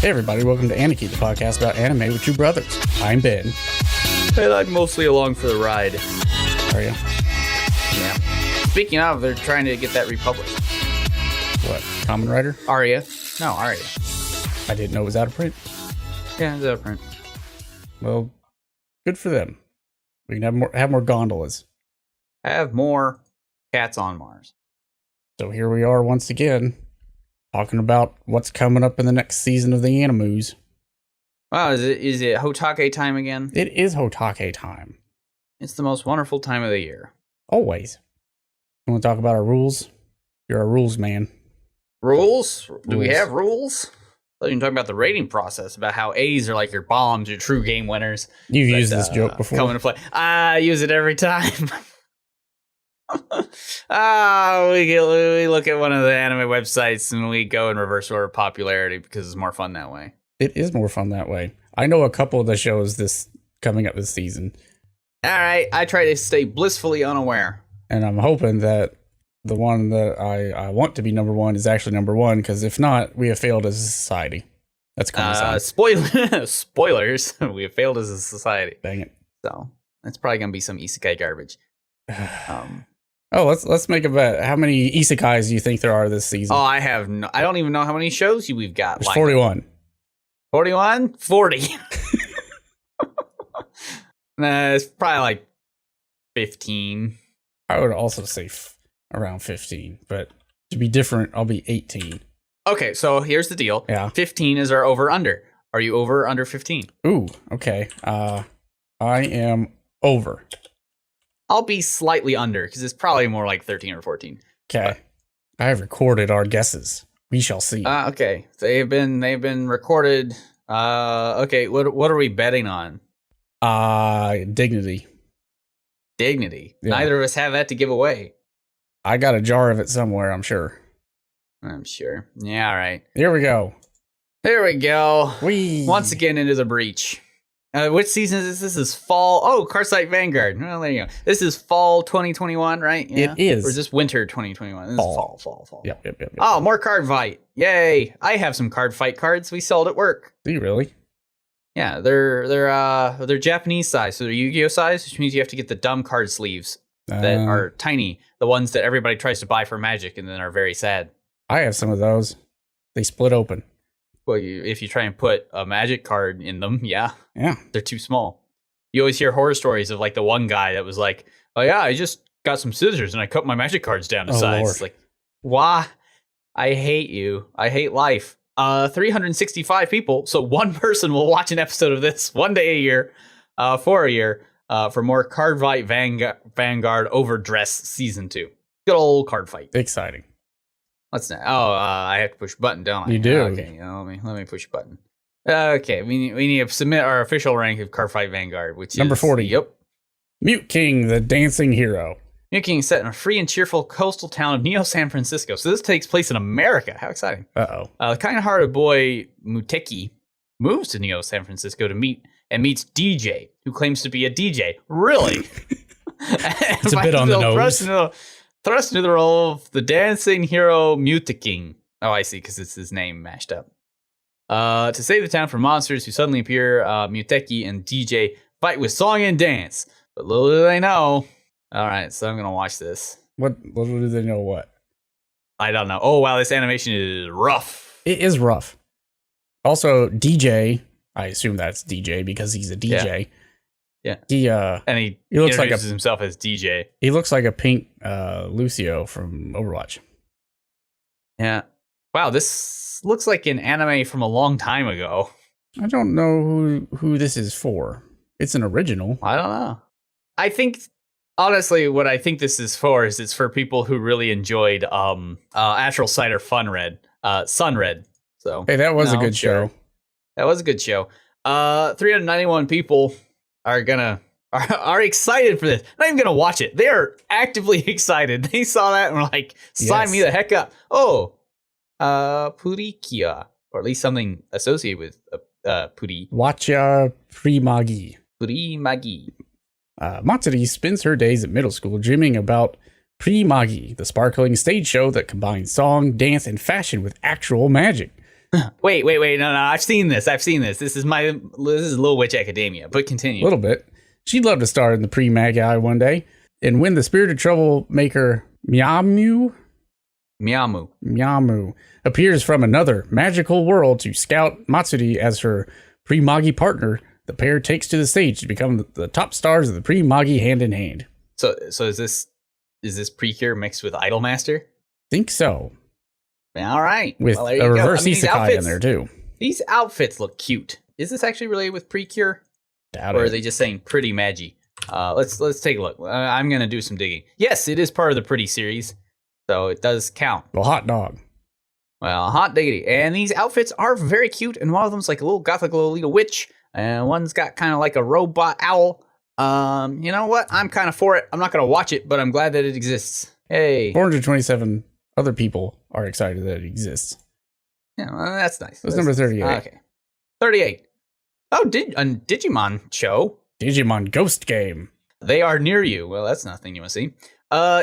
Hey everybody, welcome to Aniki, the podcast about anime with two brothers. I'm Ben. And I'm mostly along for the ride. Are you? Yeah. Speaking of, they're trying to get that republished. What, Kamen Rider? Aria? No, Aria. I didn't know it was out of print. Yeah, it's out of print. Well, good for them. We can have more gondolas. Have more cats on Mars. So here we are once again, talking about what's coming up in the next season of the Animus. Wow, is it Hotake time again? It is Hotake time. It's the most wonderful time of the year. Always. You want to talk about our rules? You're a rules man. Rules? Do we have rules? I thought you were talking about the rating process, about how A's are like your bombs, your true game winners. You've used this joke before. Come into play. I use it every time. We look at one of the anime websites and we go in reverse order of popularity because it's more fun that way. It is more fun that way. I know a couple of the shows coming up this season. All right, I try to stay blissfully unaware. And I'm hoping that the one that I want to be number one is actually number one, because if not, we have failed as a society. That's kind of spoilers. We have failed as a society. Dang it. So it's probably going to be some isekai garbage. Let's make a bet. How many isekais do you think there are this season? Oh, I don't even know how many shows we've got. There's 41. 41? 40. Nah, it's probably like 15. I would also say around 15, but to be different, I'll be 18. Okay, so here's the deal. Yeah. 15 is our over-under. Are you over or under 15? Ooh, okay. I am over. I'll be slightly under, because it's probably more like 13 or 14. Okay. I have recorded our guesses. We shall see. Okay. They've been recorded. Okay, what are we betting on? Dignity. Dignity. Yeah. Neither of us have that to give away. I got a jar of it somewhere, I'm sure. I'm sure. Yeah, all right. Here we go. There we go. We once again into the breach. Which season is this? This is fall. Oh, Carsight Vanguard. Well, there you go. This is fall 2021, right? Yeah. It is. Or is this winter 2021? This is fall. Yep. Oh, more card fight. Yay. I have some card fight cards we sold at work. Do you really? Yeah, they're Japanese size, so they're Yu-Gi-Oh size, which means you have to get the dumb card sleeves that are tiny, the ones that everybody tries to buy for Magic and then are very sad. I have some of those. They split open. Well, if you try and put a Magic card in them, yeah, they're too small. You always hear horror stories of like the one guy that was like, "Oh yeah, I just got some scissors and I cut my Magic cards down to size." Lord. It's like, why? I hate you. I hate life. 365 people, so one person will watch an episode of this one day a year, for a year, for more Card Fight Vanguard Overdress Season 2. Good old card fight. Exciting. What's that? Oh, I have to push a button, don't I? You do. Okay, let me push a button. Okay, we need to submit our official rank of Card Fight Vanguard, which number is 40. Yep. Mute King, the dancing hero. Mute King is set in a free and cheerful coastal town of Neo San Francisco. So this takes place in America. How exciting. Uh-oh. The kind-hearted boy Muteki moves to Neo San Francisco to meets DJ, who claims to be a DJ. Really? It's a bit on the nose. Thrust into the role of the dancing hero Muteki. Oh, I see, because it's his name mashed up. To save the town from monsters who suddenly appear, Muteki and DJ fight with song and dance. But little do they know. All right, so I'm going to watch this. What do they know what? I don't know. Oh, wow, this animation is rough. It is rough. Also, DJ, I assume that's DJ because he's a DJ. Yeah. He looks like himself as DJ. He looks like a pink Lucio from Overwatch. Yeah. Wow, this looks like an anime from a long time ago. I don't know who this is for. It's an original. I don't know. I think, honestly, what I think this is for is it's for people who really enjoyed Astral Cider Sunred. So hey, that was a good show. That was a good show. 391 people are excited for this. Not even gonna watch it. They are actively excited. They saw that and were like, sign me the heck up. Oh, Purikia, or at least something associated with Puri. Watcha Magi. Puri Magi. Matsuri spends her days at middle school dreaming about Magi, the sparkling stage show that combines song, dance, and fashion with actual magic. Wait. No. I've seen this. This is Little Witch Academia. But continue. A little bit. She'd love to star in the pre-Magi one day. And when the spirited troublemaker Miyamu appears from another magical world to scout Matsuri as her pre-Magi partner, the pair takes to the stage to become the top stars of the pre-Magi hand in hand. So is this Precure mixed with Idolmaster? Think so. All right. With a reverse isekai in there too. These outfits look cute. Is this actually related with Precure? Doubt or it. are they just saying pretty Magi? Let's take a look. I'm gonna do some digging. Yes, it is part of the Pretty series, so it does count. Well, hot dog. Well, hot diggity. And these outfits are very cute, and one of them's like a little gothic Lolita witch, and one's got kind of like a robot owl. You know what? I'm kind of for it. I'm not gonna watch it, but I'm glad that it exists. Hey. 427 other people are excited that it exists. Yeah, well, that's nice. That's number 38. Okay. 38. Oh, Digimon show. Digimon Ghost Game. They are near you. Well, that's nothing you want to see.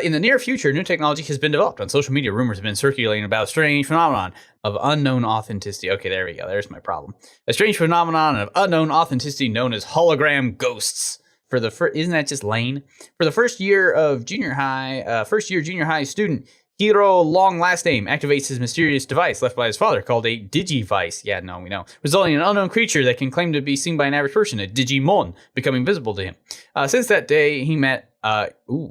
In the near future, new technology has been developed. On social media, rumors have been circulating about a strange phenomenon of unknown authenticity. Okay, there we go. There's my problem. A strange phenomenon of unknown authenticity known as hologram ghosts. Isn't that just lame? For the first year junior high student, Hiro Long Last Name activates his mysterious device left by his father called a Digivice. Yeah, no, we know. Resulting in an unknown creature that can claim to be seen by an average person, a Digimon, becoming visible to him. Since that day, he met,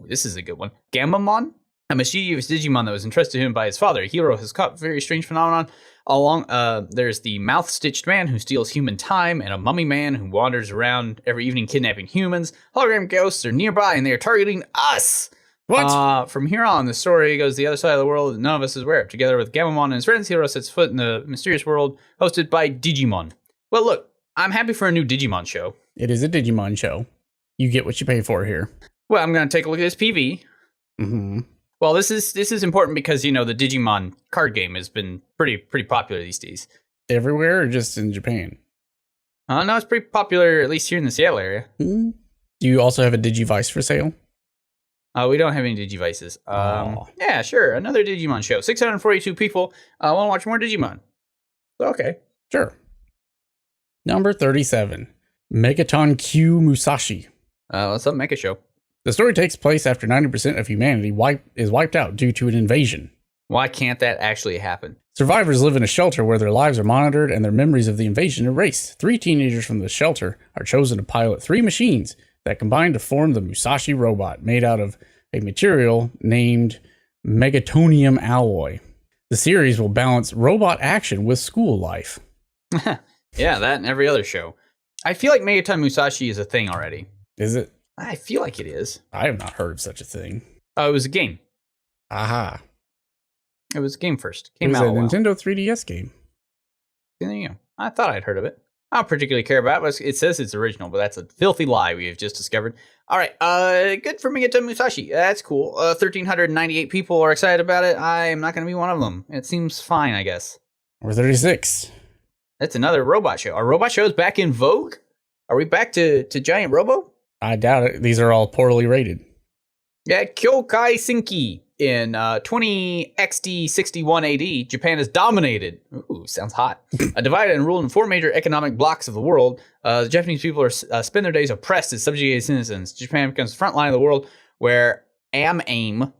this is a good one, Gamamon, a mischievous Digimon that was entrusted to him by his father. Hiro has caught very strange phenomenon. There's the mouth-stitched man who steals human time, and a mummy man who wanders around every evening kidnapping humans. Hologram ghosts are nearby, and they are targeting us. What? From here on, the story goes the other side of the world that none of us is aware of. Together with Gamamon and his friends, Hiro sets foot in the mysterious world hosted by Digimon. Well, look, I'm happy for a new Digimon show. It is a Digimon show. You get what you pay for here. Well, I'm going to take a look at this PV. Mm-hmm. Well, this is important because, the Digimon card game has been pretty popular these days. Everywhere or just in Japan? No, it's pretty popular, at least here in the Seattle area. Mm-hmm. Do you also have a Digivice for sale? We don't have any Digivices. Yeah, sure. Another Digimon show. 642 people want to watch more Digimon. Okay. Sure. Number 37. Megaton Q Musashi. What's up, Mecha Show? The story takes place after 90% of humanity is wiped out due to an invasion. Why can't that actually happen? Survivors live in a shelter where their lives are monitored and their memories of the invasion erased. 3 teenagers from the shelter are chosen to pilot 3 machines that combine to form the Musashi robot, made out of a material named megatonium alloy. The series will balance robot action with school life. Yeah, that and every other show. I feel like Megaton Musashi is a thing already. Is it? I feel like it is. I have not heard of such a thing. Oh, it was a game. Aha. It was a game first. It was a Nintendo 3DS game. There you go. I thought I'd heard of it. I don't particularly care about it, but it says it's original, but that's a filthy lie we have just discovered. All right, good for Megaton Musashi. That's cool. 1,398 people are excited about it. I am not going to be one of them. It seems fine, I guess. Or 36. That's another robot show. Are robot shows back in vogue? Are we back to Giant Robo? I doubt it. These are all poorly rated. Yeah, Kaisenki. In 20 XD61 AD, Japan is dominated. Ooh, sounds hot. Divided and ruled in 4 major economic blocks of the world. The Japanese people spend their days oppressed as subjugated citizens. Japan becomes the front line of the world where AIM,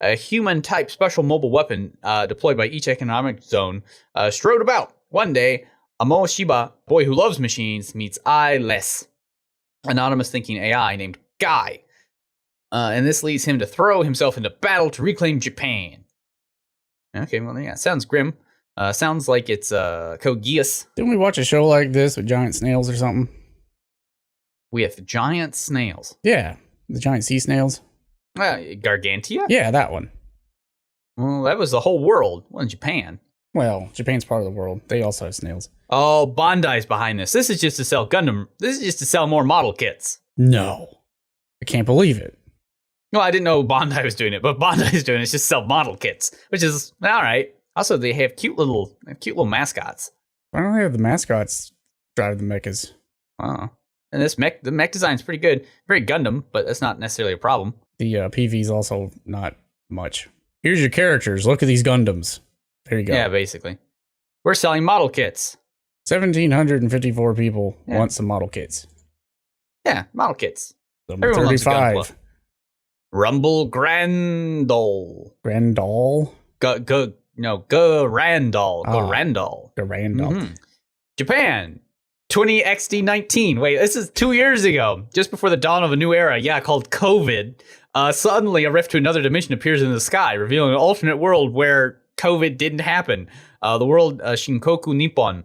a human-type special mobile weapon deployed by each economic zone, strode about. One day, Amo Shiba, boy who loves machines, meets I-less, anonymous thinking AI named Guy. And this leads him to throw himself into battle to reclaim Japan. Okay, well, yeah, sounds grim. Sounds like it's Code Geass. Didn't we watch a show like this with giant snails or something? With giant snails? Yeah, the giant sea snails. Gargantia? Yeah, that one. Well, that was the whole world, wasn't Japan. Well, Japan's part of the world. They also have snails. Oh, Bandai's behind this. This is just to sell Gundam. This is just to sell more model kits. No. I can't believe it. Well, I didn't know Bandai was doing it, but Bandai's doing it is just sell model kits, which is all right. Also, they have cute little mascots. Why don't they have the mascots drive the mechas? Oh, and the mech design's pretty good. Very Gundam, but that's not necessarily a problem. The PV's also not much. Here's your characters. Look at these Gundams. There you go. Yeah, basically. We're selling model kits. 1,754 people want some model kits. Yeah, model kits. Number Everyone loves a 35. Rumble Grandol. Grandal? Garandol. Garandol. Garandal. Japan. 20XD19. Wait, this is 2 years ago. Just before the dawn of a new era, called COVID. Suddenly, a rift to another dimension appears in the sky, revealing an alternate world where COVID didn't happen. The world Shinkoku Nippon.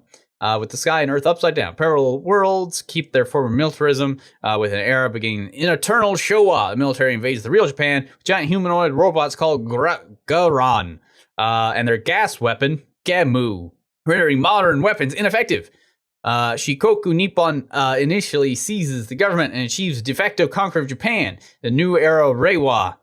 With the sky and Earth upside down. Parallel worlds keep their former militarism with an era beginning in eternal Showa. The military invades the real Japan with giant humanoid robots called Garan and their gas weapon, Gamu, rendering modern weapons ineffective. Shikoku Nippon initially seizes the government and achieves de facto conquer of Japan. The new era Reiwa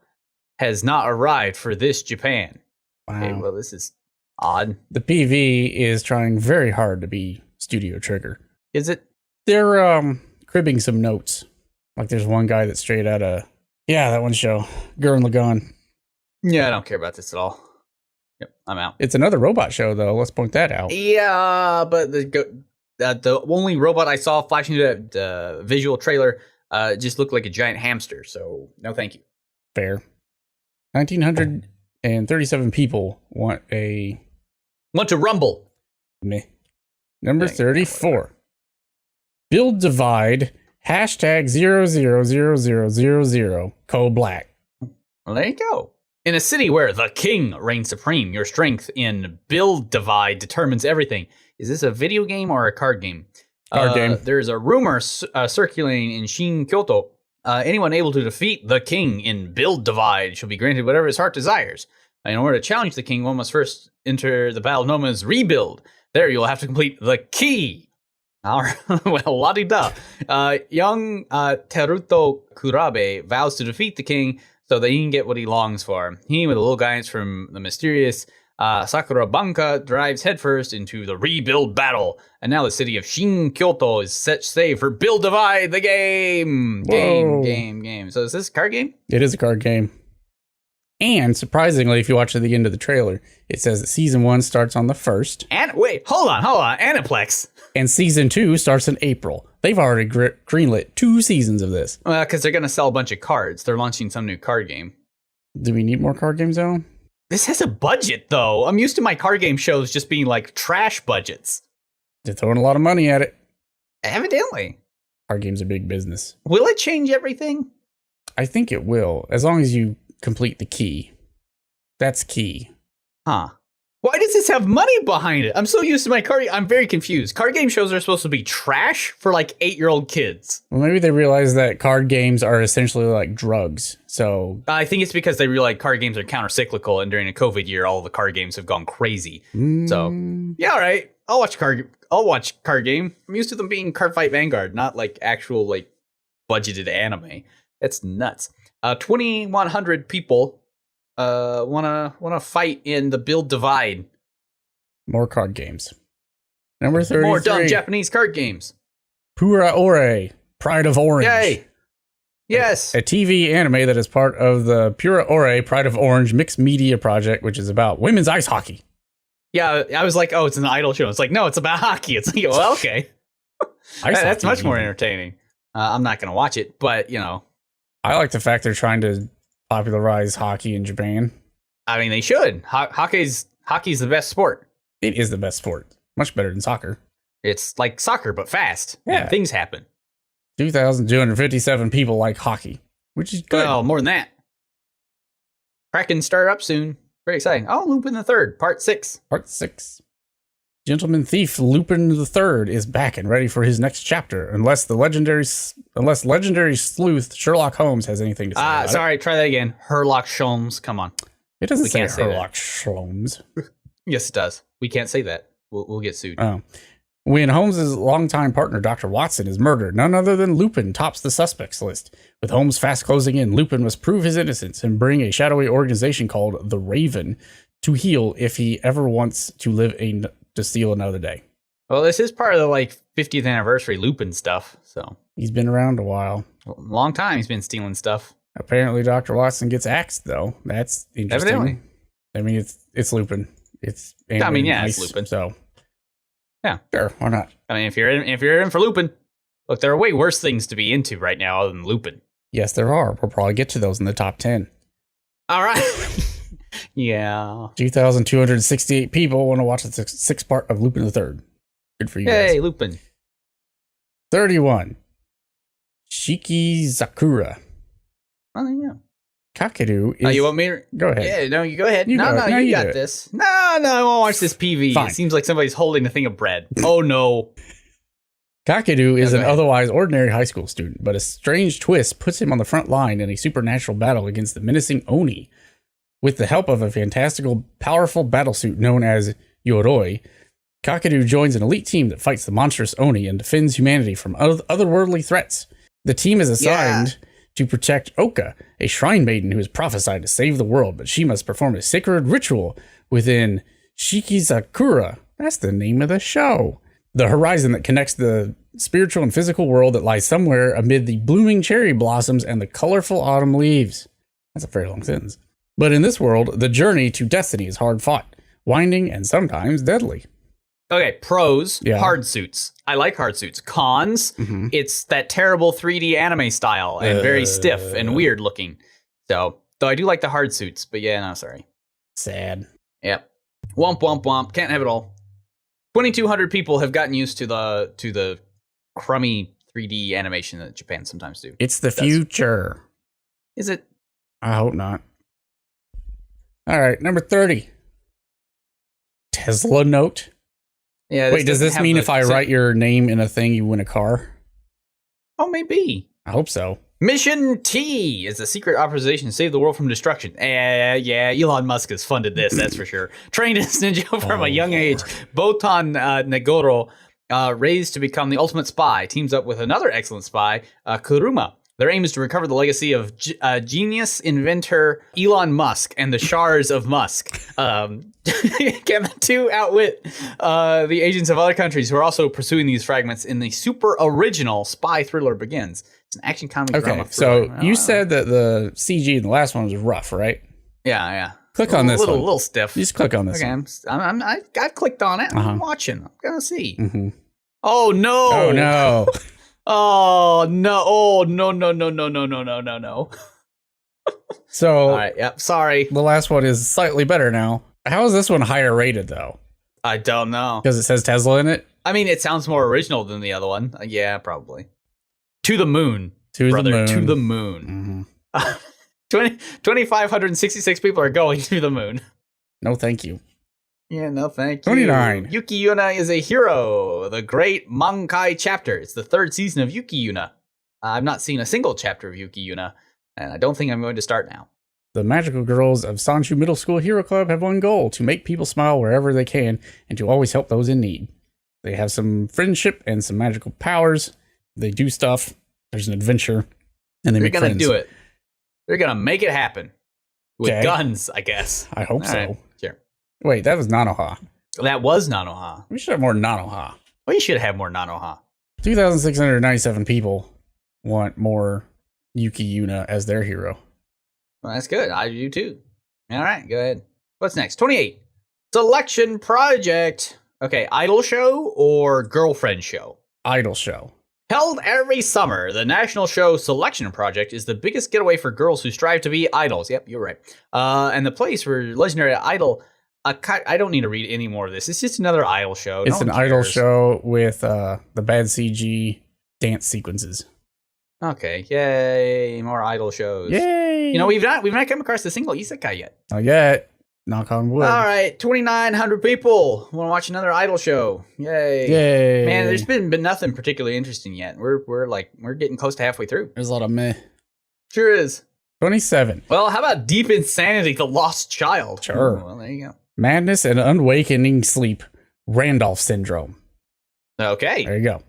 has not arrived for this Japan. Wow. Okay, well, this is odd. The PV is trying very hard to be Studio Trigger. Is it? They're cribbing some notes. Like there's one guy that's straight out of that one show, Gurren Lagann. Yeah, I don't care about this at all. Yep, I'm out. It's another robot show though. Let's point that out. Yeah, but the only robot I saw flashing through that visual trailer just looked like a giant hamster. So no, thank you. Fair. 1,937 people want to rumble. Meh. Number 34. Build divide #0000000 co-black. Well, there you go. In a city where the king reigns supreme, your strength in build divide determines everything. Is this a video game or a card game? Card game. There's a rumor circulating in Shin Kyoto. Anyone able to defeat the king in build divide shall be granted whatever his heart desires. In order to challenge the king, one must first enter the battle known as rebuild. There, you'll have to complete the key. Well, la-di-da. Young Teruto Kurabe vows to defeat the king so that he can get what he longs for. He, with a little guidance from the mysterious Sakura Banka, drives headfirst into the rebuild battle. And now the city of Shin Kyoto is set safe for Build Divide, the game. Whoa. Game. So is this a card game? It is a card game. And surprisingly, if you watch to the end of the trailer, it says that season 1 starts on the 1st. And wait, hold on. Aniplex. And season 2 starts in April. They've already greenlit 2 seasons of this. Well, because they're going to sell a bunch of cards. They're launching some new card game. Do we need more card games, though? This has a budget, though. I'm used to my card game shows just being like trash budgets. They're throwing a lot of money at it. Evidently. Card games are big business. Will it change everything? I think it will, as long as you complete the key. That's key. Huh. Why does this have money behind it? I'm so used to my card. I'm very confused. Card game shows are supposed to be trash for like 8-year-old kids. Well, maybe they realize that card games are essentially like drugs. So I think it's because they realize card games are counter-cyclical, and during a COVID year, all the card games have gone crazy. So yeah, all right. I'll watch card game. I'm used to them being Card Fight Vanguard, not like actual like budgeted anime. It's nuts. 2,100 people wanna fight in the build divide. More card games. Number 33. More dumb Japanese card games. Pura Ore, Pride of Orange. Yay! Yes. A TV anime that is part of the Pura Ore, Pride of Orange mixed media project, which is about women's ice hockey. Yeah, I was like, oh, it's an idol show. It's like, no, it's about hockey. It's like, well, okay. That's much more entertaining. I'm not gonna watch it, but you know. I like the fact they're trying to popularize hockey in Japan. I mean, they should. Hockey's the best sport. It is the best sport. Much better than soccer. It's like soccer, but fast. Yeah. And things happen. 2,257 people like hockey, which is good. Well, more than that. Kraken start up soon. Very exciting. Oh, Lupin III, Part 6. Part 6. Gentleman Thief Lupin III is back and ready for his next chapter, unless legendary sleuth Sherlock Holmes has anything to say about sorry, try that again. Herlock Sholmes. Come on. It doesn't We say can't say Sherlock Holmes. Yes, it does. We can't say that. We'll get sued. Oh. When Holmes' longtime partner, Dr. Watson, is murdered, none other than Lupin tops the suspects list. With Holmes fast closing in, Lupin must prove his innocence and bring a shadowy organization called the Raven to heal if he ever wants to to steal another day. Well, this is part of the like 50th anniversary Lupin stuff, so He's been around a while. Long time he's been stealing stuff. Apparently, Dr. Watson gets axed, though. That's interesting. Evidently. I mean, it's Lupin. It's it's Lupin. So Yeah. Sure, why not? I mean, if you're in for Lupin, look, there are way worse things to be into right now other than Lupin. Yes, there are. We'll probably get to those in the top 10. All right. Yeah. 2,268 people want to watch the sixth part of Lupin III. Good for you Hey, guys. Lupin. 31. Shiki Zakura. Oh, yeah. Kakeru is... Oh, you want me to... Go ahead. Yeah, no, you go ahead. You No, you do got it. this. No, I won't watch this PV. Fine. It seems like somebody's holding a thing of bread. Oh, no. Kakeru is go an ahead. otherwise ordinary high school student, but a strange twist puts him on the front line in a supernatural battle against the menacing Oni. With the help of a fantastical, powerful battlesuit known as Yoroi, Kakeru joins an elite team that fights the monstrous Oni and defends humanity from otherworldly threats. The team is assigned to protect Oka, a shrine maiden who is prophesied to save the world, but she must perform a sacred ritual within Shikizakura. That's the name of the show. The horizon that connects the spiritual and physical world that lies somewhere amid the blooming cherry blossoms and the colorful autumn leaves. That's a very long sentence. But in this world, the journey to destiny is hard fought, winding, and sometimes deadly. Okay, pros, Yeah. hard suits. I like hard suits. Cons, it's that terrible 3D anime style and very stiff and weird looking. So, though I do like the hard suits, but yeah, no, sorry. Sad. Yep. Womp womp womp. Can't have it all. 2,200 people have gotten used to the crummy 3D animation that Japan sometimes do. It's the future. Is it? I hope not. All right, number 30. Tesla note. Yeah. Wait, does this mean if I write your name in a thing, you win a car? Oh, maybe. I hope so. Mission T is a secret operation to save the world from destruction. Yeah, Elon Musk has funded this, that's for sure. Trained as ninja from a young age, Botan Negoro, raised to become the ultimate spy, teams up with another excellent spy, Kuruma. Their aim is to recover the legacy of genius inventor Elon Musk and the shards of Musk. Can the two outwit the agents of other countries who are also pursuing these fragments in the super original spy thriller begins. It's an action comedy drama. Okay, so thriller. you said that the CG in the last one was rough, right? Yeah. Click on this one. A little stiff. You just click on this Okay, one. I've clicked on it. Uh-huh. I'm watching. I'm gonna see. Mm-hmm. Oh no! Oh, no. Oh no! Oh no! So, All right. Yep. Sorry. the last one is slightly better now. How is this one higher rated, though? I don't know. Because it says Tesla in it? I mean, it sounds more original than the other one. Yeah, probably. To the moon, To brother. the moon. To the moon. Mm-hmm. 2,566 people are going to the moon. No, thank you. Yeah, no, thank you. 29. Yukiyuna is a hero. The great Mankai chapter. It's the third season of Yukiyuna. I've not seen a single chapter of Yukiyuna, and I don't think I'm going to start now. The magical girls of Sanshu Middle School Hero Club have one goal: to make people smile wherever they can and to always help those in need. They have some friendship and some magical powers. They do stuff. There's an adventure. And They're make going to friends. do it. They're going to make it happen. With Okay. guns, I guess. I hope All so. right, sure. Wait, that was Nanoha. That was Nanoha. We should have more Nanoha. Well, you should have more Nanoha. 2,697 people want more Yukiyuna as their hero. Well, that's good. I do too. All right, go ahead. What's next? 28. Selection project. Okay, idol show or girlfriend show? Idol show. Held every summer, the National Show Selection Project is the biggest getaway for girls who strive to be idols. Yep, you're right. And the place where legendary idol... I don't need to read any more of this. It's just another idol show. It's No an one idol cares. show with the bad CG dance sequences. Okay, yay, more idol shows. Yay! You know, we've not come across a single isekai yet. Not yet. Knock on wood. All right, 2,900 people want to watch another idol show. Yay. Yay. Man, there's been nothing particularly interesting yet. We're getting close to halfway through. There's a lot of meh. Sure is. 27. Well, how about Deep Insanity, The Lost Child? Sure. Ooh, well, there you go. Madness and Unawakening Sleep. Randolph Syndrome. Okay. There you go.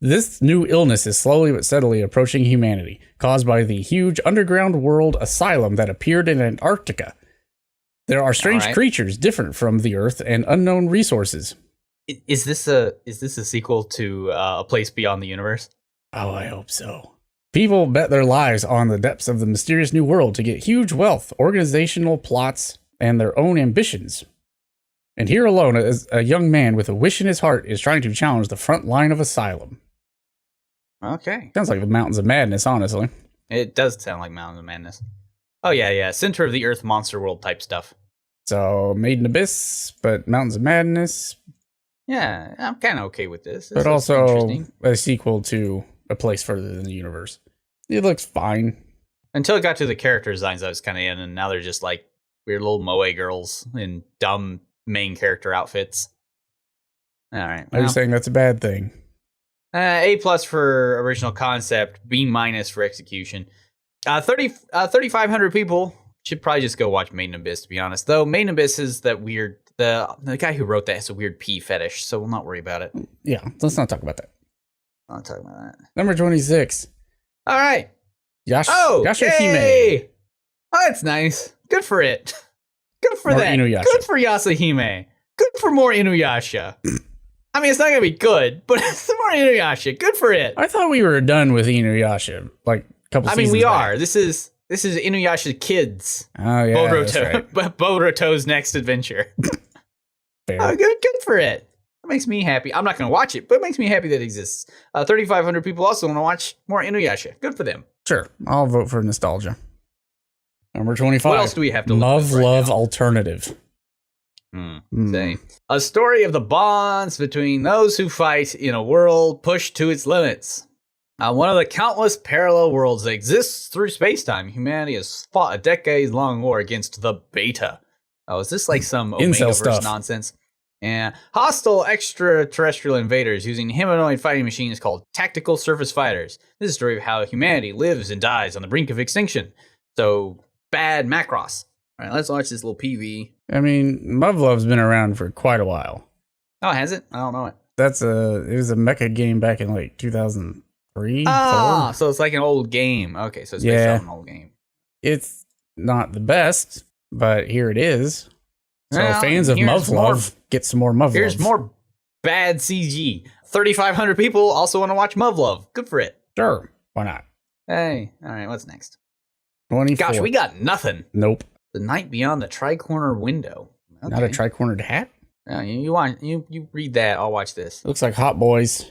This new illness is slowly but steadily approaching humanity, caused by the huge underground world asylum that appeared in Antarctica. There are strange right. creatures different from the Earth and unknown resources. Is this a sequel to A Place Beyond the Universe? Oh, I hope so. People bet their lives on the depths of the mysterious new world to get huge wealth, organizational plots, and their own ambitions. And here alone, a young man with a wish in his heart is trying to challenge the front line of Asylum. Okay. Sounds like the Mountains of Madness, honestly. It does sound like Mountains of Madness. Oh, yeah. Center of the Earth monster world type stuff. So, Made in Abyss, but Mountains of Madness. Yeah, I'm kind of okay with this. But also a sequel to A Place Further Than the Universe. It looks fine. Until it got to the character designs, I was kind of in, and now they're just like weird little moe girls in dumb main character outfits. All right. Are you saying that's a bad thing? A+ for original concept, B- for execution. 3,500 people should probably just go watch Made in Abyss, to be honest. Though Made in Abyss is that weird. The guy who wrote that has a weird pee fetish, so we'll not worry about it. Yeah, let's not talk about that. I'm not talking about that. Number 26. All right. Yashahime. Oh, that's nice. Good for it. Good for More that. Inuyasha. Good for Yasahime. Good for more Inuyasha. I mean, it's not going to be good, but it's more Inuyasha. Good for it. I thought we were done with Inuyasha, like a couple seasons we back. are. This is Inuyasha Kids. Oh, yeah, that's right. Boruto's next adventure. Fair. Oh, good for it. That makes me happy. I'm not going to watch it, but it makes me happy that it exists. 3,500 people also want to watch more Inuyasha. Good for them. Sure, I'll vote for nostalgia. Number 25. What else do we have to look Love, at right Love now? Alternative. Say, a story of the bonds between those who fight in a world pushed to its limits. One of the countless parallel worlds that exists through space-time, humanity has fought a decades-long war against the Beta. Oh, is this like some Omegaverse nonsense? And hostile extraterrestrial invaders using humanoid fighting machines called tactical surface fighters. This is a story of how humanity lives and dies on the brink of extinction. So, bad Macross. All right, let's watch this little PV. I mean, Love's been around for quite a while. Oh, has it? I don't know it. It was a mecha game back in like 2003. Ah, so it's like an old game. Okay, so it's based on an old game. It's not the best, but here it is. So well, fans of Love get some more Love. Here's more bad CG. 3,500 people also want to watch Love. Good for it. Sure, why not? Hey, all right, what's next? 24. Gosh, we got nothing. Nope. The Night Beyond the Tri-Corner Window. Okay. Not a tri-cornered hat? Yeah, you read that. I'll watch this. Looks like Hot Boys.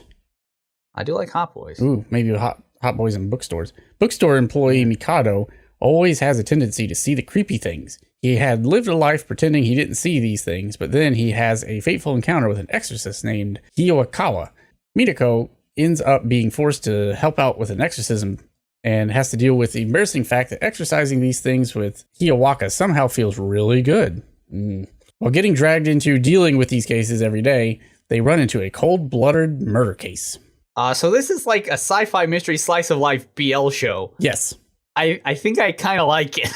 I do like Hot Boys. Ooh, maybe Hot Boys in bookstores. Bookstore employee Mikado always has a tendency to see the creepy things. He had lived a life pretending he didn't see these things, but then he has a fateful encounter with an exorcist named Hiyoakawa. Minako ends up being forced to help out with an exorcism and has to deal with the embarrassing fact that exorcising these things with Hiyoaka somehow feels really good. While getting dragged into dealing with these cases every day, they run into a cold-blooded murder case. So this is like a sci-fi mystery slice of life BL show. Yes. I think I kind of like it.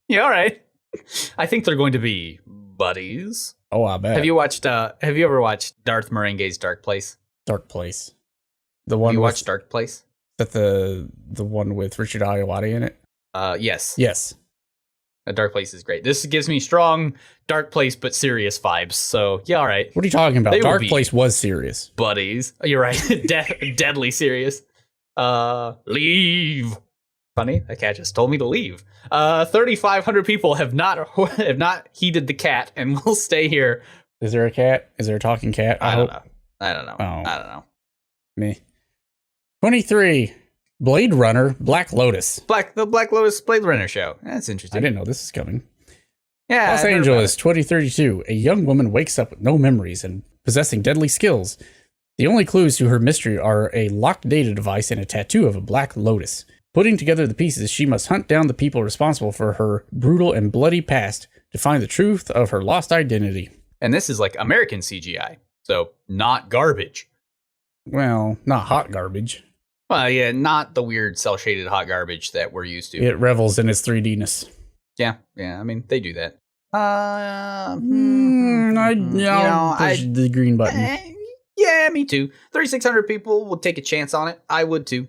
Yeah, all right. I think they're going to be buddies. Oh, I bet. Have you ever watched Darth Merengue's Dark Place? Dark Place. The one you watched Dark Place? Is that the one with Richard Ayoade in it? Yes. Yes. Dark Place is great. This gives me strong Dark Place but serious vibes. So, yeah, all right. What are you talking about? Dark Place was serious. Buddies. You're right. Deadly serious. Leave. Funny, that cat just told me to leave. 3,500 people have not heeded the cat and will stay here. Is there a cat? Is there a talking cat? I don't know. I don't know. Me. 23. Blade Runner, Black Lotus. The Black Lotus Blade Runner show. That's interesting. I didn't know this is coming. Yeah. Los Angeles, 2032. A young woman wakes up with no memories and possessing deadly skills. The only clues to her mystery are a locked data device and a tattoo of a black lotus. Putting together the pieces, she must hunt down the people responsible for her brutal and bloody past to find the truth of her lost identity. And this is like American CGI, so not garbage. Well, not hot garbage. Well, yeah, not the weird cel-shaded hot garbage that we're used to. It revels in its 3D-ness. Yeah, I mean, they do that. I'll push the green button. Yeah, me too. 3,600 people would take a chance on it. I would too.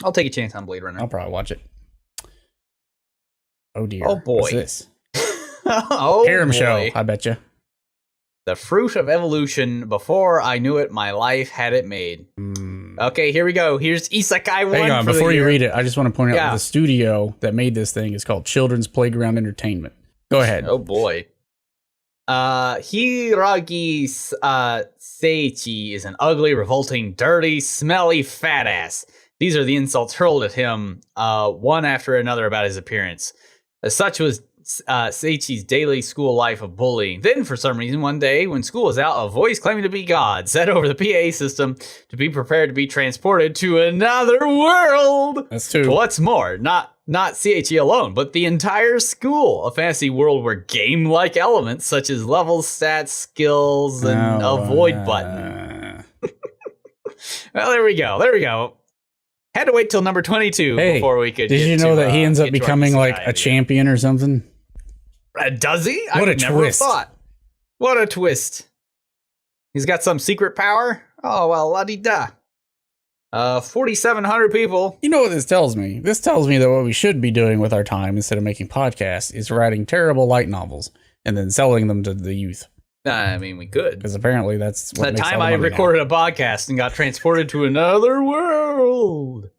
I'll take a chance on Blade Runner. I'll probably watch it. Oh dear. Oh boy. What's this? Harem show, I bet you. The fruit of evolution. Before I knew it, my life had it made. Okay, here we go. Here's Isekai 1. Hang on, before you read it, I just want to point out that the studio that made this thing is called Children's Playground Entertainment. Go ahead. Oh boy. Hiragi Seichi is an ugly, revolting, dirty, smelly fat ass. These are the insults hurled at him, one after another about his appearance. Such was Seichi's daily school life of bullying. Then, for some reason, one day, when school was out, a voice claiming to be God said over the PA system to be prepared to be transported to another world. That's two. What's more, not Seichi alone, but the entire school, a fantasy world where game-like elements such as levels, stats, skills, and a void button. Well, there we go. Had to wait till number 22 before we could. Did you know that he ends up becoming like a champion or something? Does he? I would never have thought. What a twist! He's got some secret power. Oh well, la-di-da. 4,700 people. You know what this tells me? This tells me that what we should be doing with our time instead of making podcasts is writing terrible light novels and then selling them to the youth. I mean, we could. Because apparently that's what makes time I recorded a podcast and got transported to another world.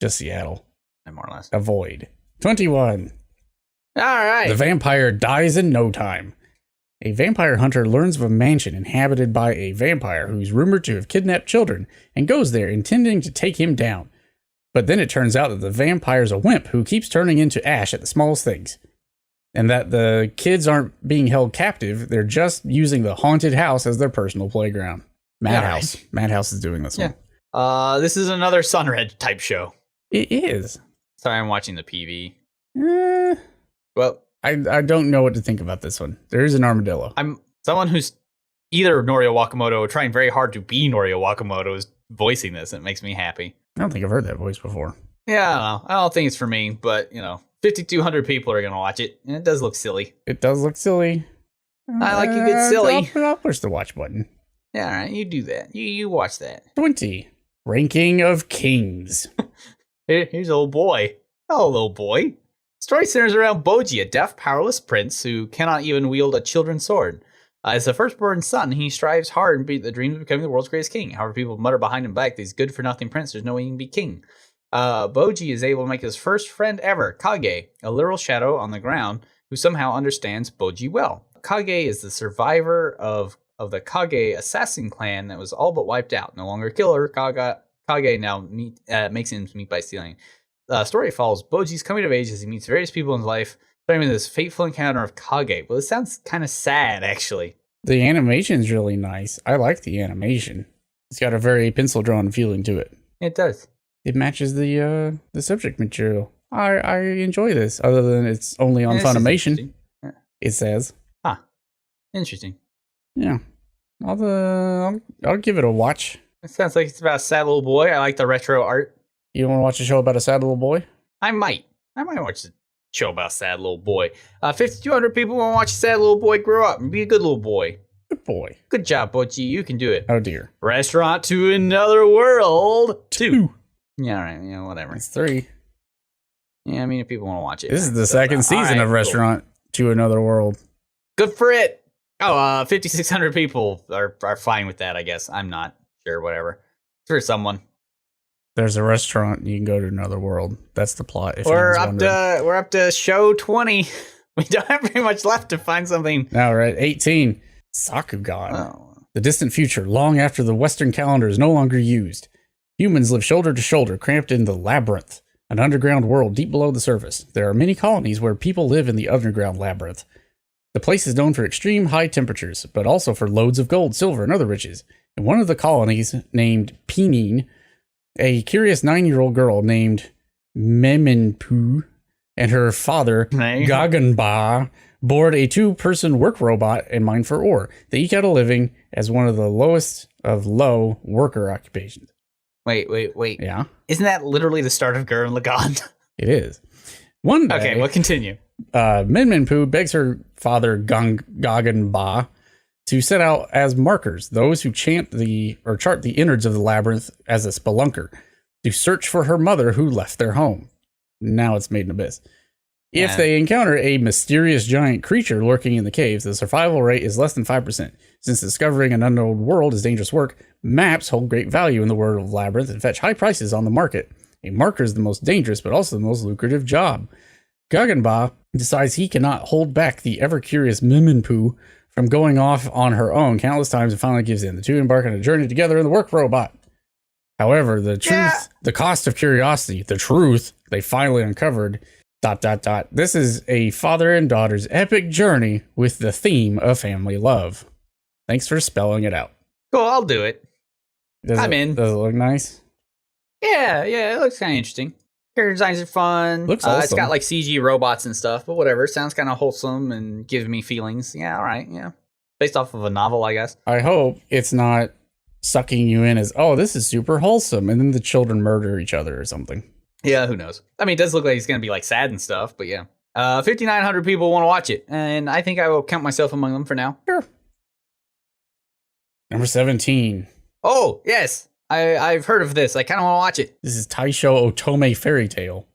Just Seattle. More or less. Avoid. 21. All right. The vampire dies in no time. A vampire hunter learns of a mansion inhabited by a vampire who's rumored to have kidnapped children and goes there intending to take him down. But then it turns out that the vampire's a wimp who keeps turning into ash at the smallest things. And that the kids aren't being held captive, they're just using the haunted house as their personal playground. Madhouse. Right. Madhouse is doing this one. This is another Sunred type show. It is. Sorry, I'm watching the PV. Well, I don't know what to think about this one. There is an armadillo. I'm someone who's either Norio Wakamoto or trying very hard to be Norio Wakamoto is voicing this. It makes me happy. I don't think I've heard that voice before. Yeah, I don't know. I don't think it's for me, but, 5,200 people are going to watch it, and it does look silly. It does look silly. I like a good silly. I'll push the watch button. Yeah, all right, you do that. You watch that. 20. Ranking of Kings. Here's a little boy. Hello, little boy. Story centers around Boji, a deaf, powerless prince who cannot even wield a children's sword. As the firstborn son, he strives hard and beat the dreams of becoming the world's greatest king. However, people mutter behind him back that he's good for nothing prince. There's no way he can be king. Boji is able to make his first friend ever, Kage, a literal shadow on the ground who somehow understands Boji well. Kage is the survivor of the Kage assassin clan that was all but wiped out. No longer a killer, Kage now makes ends meet by stealing. The story follows Boji's coming of age as he meets various people in his life, starting with this fateful encounter of Kage. Well, it sounds kind of sad, actually. The animation's really nice. I like the animation. It's got a very pencil-drawn feeling to it. It does. It matches the subject material. I enjoy this, other than it's only on Funimation. Yeah. It says. Interesting. Yeah. I'll give it a watch. It sounds like it's about a sad little boy. I like the retro art. You want to watch a show about a sad little boy? I might watch a show about a sad little boy. 5,200 people want to watch a sad little boy grow up and be a good little boy. Good boy. Good job, Bochi. You can do it. Oh, dear. Restaurant to Another World 2. Yeah, all right. Yeah, whatever. It's 3. Yeah, I mean, if people want to watch it. This is the second season of Restaurant to Another World. Good for it. Oh, 5,600 people are fine with that, I guess. I'm not sure, whatever. It's for someone. There's a restaurant and you can go to another world. That's the plot. We're up to show 20. We don't have very much left to find something. All right, 18. Sakugan. Oh. The distant future, long after the Western calendar is no longer used. Humans live shoulder to shoulder, cramped in the Labyrinth, an underground world deep below the surface. There are many colonies where people live in the underground labyrinth. The place is known for extreme high temperatures, but also for loads of gold, silver, and other riches. In one of the colonies, named Pinine, a curious 9-year-old girl named Memenpu and her father, Gaganba, board a 2-person work robot and mine for ore. They eke out a living as one of the lowest of low worker occupations. Wait. Yeah? Isn't that literally the start of Gurren Lagann? It is. One day... Okay, we'll continue. Menmenpu begs her father, Gaganba, to set out as markers, those who chart the innards of the labyrinth as a spelunker, to search for her mother who left their home. Now it's made an abyss. If they encounter a mysterious giant creature lurking in the caves, the survival rate is less than 5%. Since discovering an unknown world is dangerous work, maps hold great value in the world of Labyrinth and fetch high prices on the market. A marker is the most dangerous, but also the most lucrative job. Gaganba decides he cannot hold back the ever-curious Miminpu from going off on her own countless times and finally gives in. The two embark on a journey together in the work robot. However, the truth, the cost of curiosity, the truth they finally uncovered, ... This is a father and daughter's epic journey with the theme of family love. Thanks for spelling it out. Cool, I'll do it. I'm in. Does it look nice? Yeah, it looks kind of interesting. Character designs are fun. Looks awesome. It's got like CG robots and stuff, but whatever. It sounds kind of wholesome and gives me feelings. Yeah, all right, yeah. Based off of a novel, I guess. I hope it's not sucking you in as, oh, this is super wholesome, and then the children murder each other or something. Yeah, who knows? I mean, it does look like it's going to be like sad and stuff, but yeah. 5,900 people want to watch it, and I think I will count myself among them for now. Sure. Number 17. Oh, yes. I've heard of this. I kind of want to watch it. This is Taisho Otome Fairy Tale.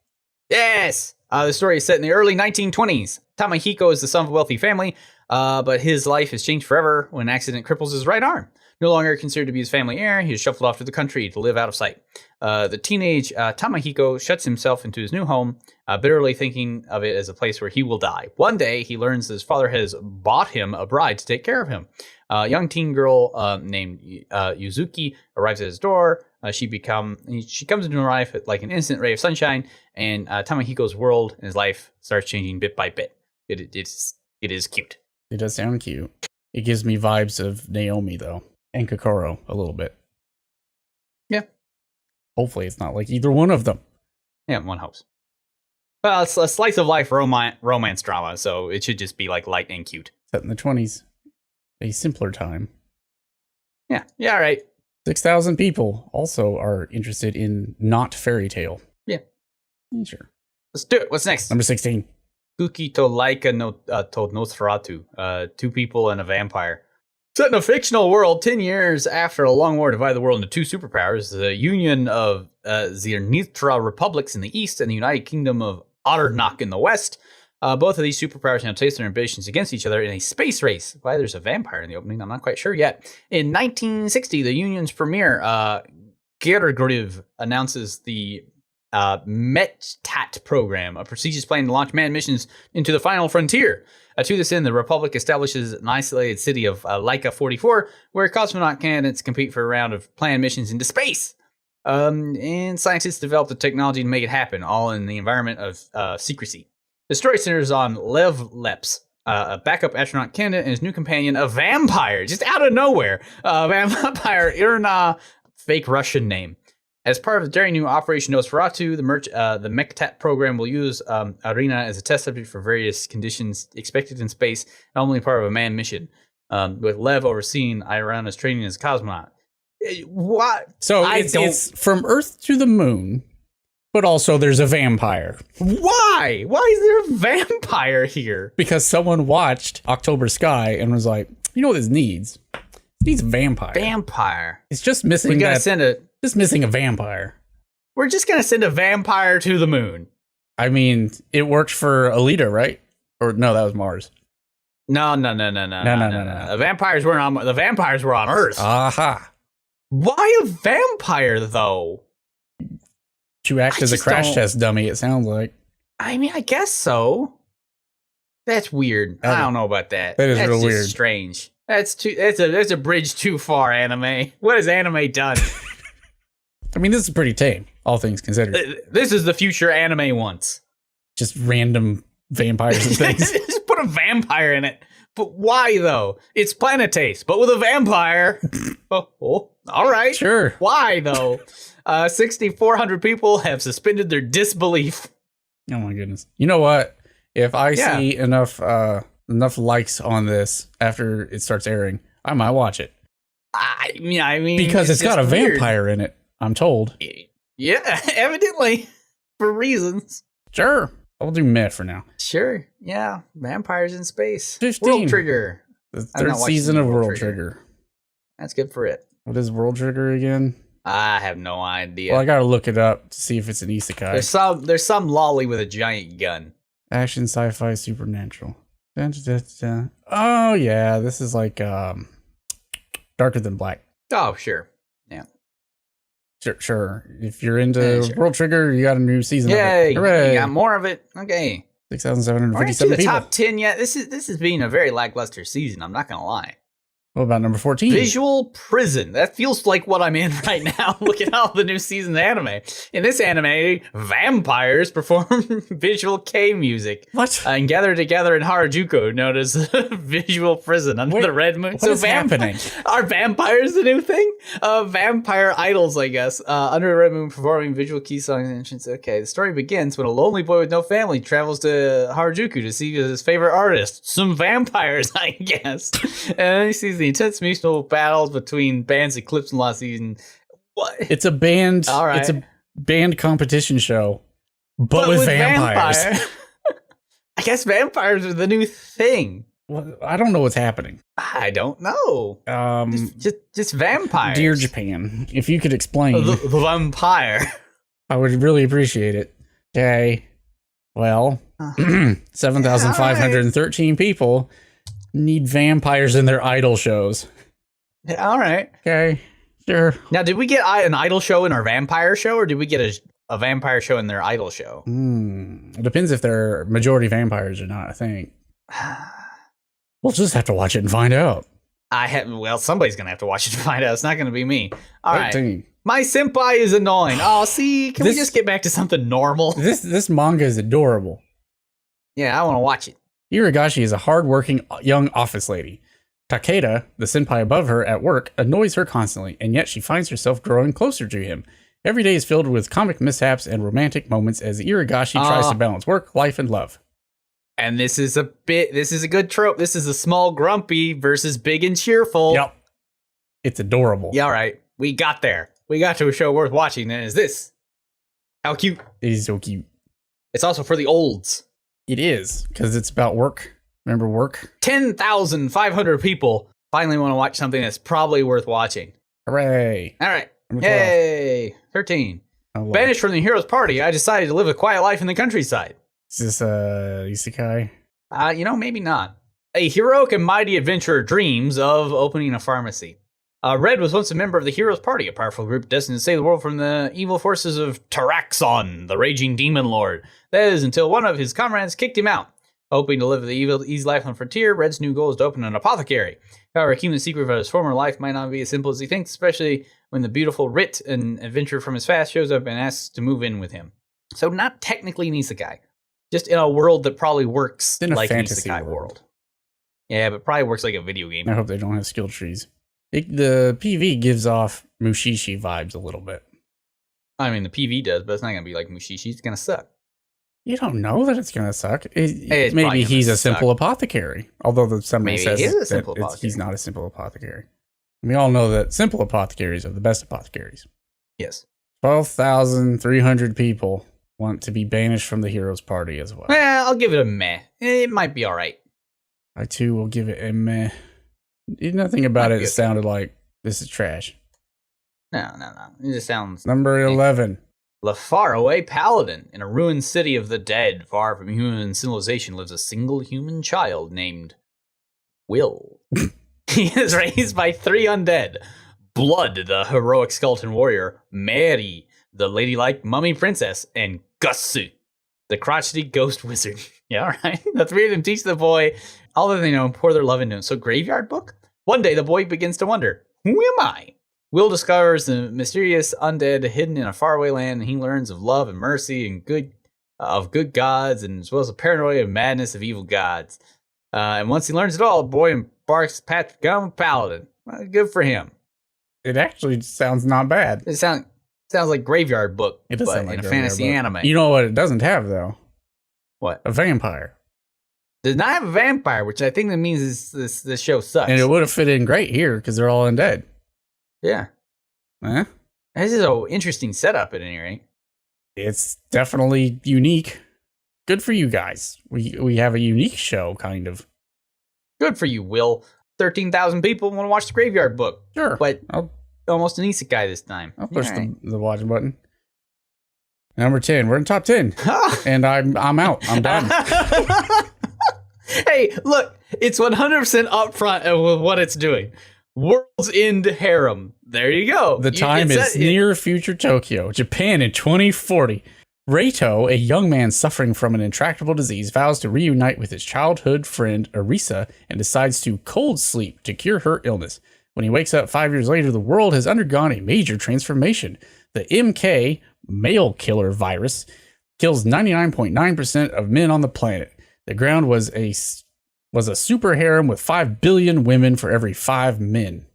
Yes! The story is set in the early 1920s. Tamahiko is the son of a wealthy family, but his life has changed forever when an accident cripples his right arm. No longer considered to be his family heir, he is shuffled off to the country to live out of sight. The teenage Tamahiko shuts himself into his new home, bitterly thinking of it as a place where he will die. One day, he learns that his father has bought him a bride to take care of him. A young teen girl named Yuzuki arrives at his door. She comes into her life like an instant ray of sunshine, and Tamahiko's world and his life starts changing bit by bit. It is cute. It does sound cute. It gives me vibes of Naomi, though. And Kokoro, a little bit. Yeah. Hopefully it's not like either one of them. Yeah, one hopes. Well, it's a slice of life romance drama, so it should just be like light and cute. Set in the 20s. A simpler time. Yeah, all right. 6,000 people also are interested in not fairy tale. Yeah. Sure. Let's do it. What's next? Number 16. Kuki to Laika no to Nosferatu. Two people and a vampire. Set in a fictional world, 10 years after a long war divided the world into two superpowers, the union of Zirnitra republics in the east and the United Kingdom of Otternach in the west. Both of these superpowers now place their ambitions against each other in a space race. Why there's a vampire in the opening, I'm not quite sure yet. In 1960, the union's premier, Gergriv, announces the METAT program, a prestigious plan to launch manned missions into the final frontier. To this end, the Republic establishes an isolated city of Laika 44, where cosmonaut candidates compete for a round of planned missions into space. And scientists develop the technology to make it happen, all in the environment of secrecy. The story centers on Lev Leps, a backup astronaut candidate, and his new companion, a vampire, just out of nowhere. Vampire Irna, fake Russian name. As part of the daring new Operation Nosferatu, the MECTAT program will use Arena as a test subject for various conditions expected in space, normally part of a manned mission, with Lev overseeing Irana's training as a cosmonaut. What? So it's from Earth to the moon, but also there's a vampire. Why? Why is there a vampire here? Because someone watched October Sky and was like, you know what this needs? It needs a vampire. Vampire. It's just missing just missing a vampire. We're just going to send a vampire to the moon. I mean, it worked for Alita, right? Or no, that was Mars. No. The vampires were on Earth. Aha. Why a vampire, though? To act as a crash test dummy, it sounds like. I mean, I guess so. That's weird. I don't know about that. That's real weird. Strange. That's a bridge too far, anime. What has anime done? I mean, this is pretty tame, all things considered. This is the future anime wants. Just random vampires and things. Just put a vampire in it. But why, though? It's Planet Taste, but with a vampire. Oh, all right. Sure. Why, though? 6,400 people have suspended their disbelief. Oh, my goodness. You know what? If I see enough likes on this after it starts airing, I might watch it. I mean, because it's got a vampire in it, I'm told. Yeah, evidently. For reasons. Sure. I'll do Met for now. Sure. Yeah. Vampires in space. 15. World Trigger. The third season of World Trigger. That's good for it. What is World Trigger again? I have no idea. Well, I gotta look it up to see if it's an isekai. There's some lolly with a giant gun. Action, sci-fi, supernatural. Dun, dun, dun, dun. Oh yeah, this is like Darker Than Black. Oh sure, yeah, sure. If you're into World Trigger, you got a new season. Yay! Of it. Hooray! You got more of it. Okay. We're 6,757 into the people. top 10 yet. This is being a very lackluster season. I'm not gonna lie. What about number 14? Visual Prison. That feels like what I'm in right now. Look at all the new season of anime. In this anime, vampires perform visual K music. What? And gather together in Harajuku, known as Visual Prison under the red moon. What is happening? Are vampires the new thing? Vampire idols, I guess. Under the red moon performing visual key songs and entrance. Okay, the story begins when a lonely boy with no family travels to Harajuku to see his favorite artist. Some vampires, I guess. And then he sees the intense musical battles between bands Eclipse and Lost Season. What? It's a band. All right. It's a band competition show, but with vampires. I guess vampires are the new thing. Well, I don't know what's happening. I don't know. Just vampires. Dear Japan, if you could explain, the vampire. I would really appreciate it. Okay. Well, 7,513 people need vampires in their idol shows. Yeah, all right. Okay, sure. Now, did we get an idol show in our vampire show, or did we get a vampire show in their idol show? It depends if they're majority vampires or not, I think. We'll just have to watch it and find out. Well, somebody's going to have to watch it to find out. It's not going to be me. All 13. right. My senpai is annoying. Oh, see, can we just get back to something normal? This manga is adorable. Yeah, I want to watch it. Iragashi is a hardworking young office lady. Takeda, the senpai above her at work, annoys her constantly, and yet she finds herself growing closer to him. Every day is filled with comic mishaps and romantic moments as Iragashi tries to balance work, life, and love. And this is a good trope. This is a small grumpy versus big and cheerful. Yep. It's adorable. Yeah, all right. We got there. We got to a show worth watching, and it's this. How cute. It is so cute. It's also for the olds. It is, because it's about work. Remember work? 10,500 people finally want to watch something that's probably worth watching. Hooray. All right. Yay. 13. Banished from the hero's party, I decided to live a quiet life in the countryside. Is this isekai? Maybe not. A heroic and mighty adventurer dreams of opening a pharmacy. Red was once a member of the hero's party, a powerful group destined to save the world from the evil forces of Taraxon, the raging demon lord. That is, until one of his comrades kicked him out. Hoping to live the easy life on the frontier, Red's new goal is to open an apothecary. However, keeping the secret of his former life might not be as simple as he thinks, especially when the beautiful Rit, an adventurer from his past, shows up and asks to move in with him. So not technically an isekai, just in a world that probably works in a like an fantasy isekai world. Yeah, but probably works like a video game. I hope they don't have skill trees. The PV gives off Mushishi vibes a little bit. I mean, the PV does, but it's not going to be like Mushishi. It's going to suck. You don't know that it's going to suck. It's maybe he's a simple apothecary. Although somebody says he's not a simple apothecary. We all know that simple apothecaries are the best apothecaries. Yes. 12,300 people want to be banished from the hero's party as well. Well, I'll give it a meh. It might be all right. I too will give it a meh. Nothing about it sounded like this is trash. No. It just sounds... Number 11. The faraway paladin. In a ruined city of the dead, far from human civilization, lives a single human child named Will. He is raised by 3 undead. Blood, the heroic skeleton warrior. Mary, the ladylike mummy princess. And Gussu, the crotchety ghost wizard. Yeah, all right. The 3 of them teach the boy all that they know and pour their love into him. So, graveyard book? One day, the boy begins to wonder, who am I? Will discovers the mysterious undead hidden in a faraway land, and he learns of love and mercy and good gods, and as well as the paranoia and madness of evil gods. And once he learns it all, the boy embarks path to become a paladin. Well, good for him. It actually sounds not bad. It sounds like graveyard book, it does sound like in a fantasy anime. You know what it doesn't have though? What? A vampire. Does not have a vampire, which I think that means this show sucks. And it would have fit in great here because they're all undead. Yeah. Huh? This is an interesting setup at any rate. It's definitely unique. Good for you guys. We have a unique show, kind of. Good for you, Will. 13,000 people want to watch the Graveyard Book. Sure. But almost an isekai this time. I'll push the watch button. Number 10. We're in top 10. And I'm out. I'm done. Hey, look. It's 100% upfront with what it's doing. World's End Harem. There you go. The time is near future Tokyo, Japan in 2040. Reito, a young man suffering from an intractable disease, vows to reunite with his childhood friend Arisa and decides to cold sleep to cure her illness. When he wakes up 5 years later, the world has undergone a major transformation. The MK, male killer virus, kills 99.9% of men on the planet. The ground was a super harem with 5 billion women for every 5 men.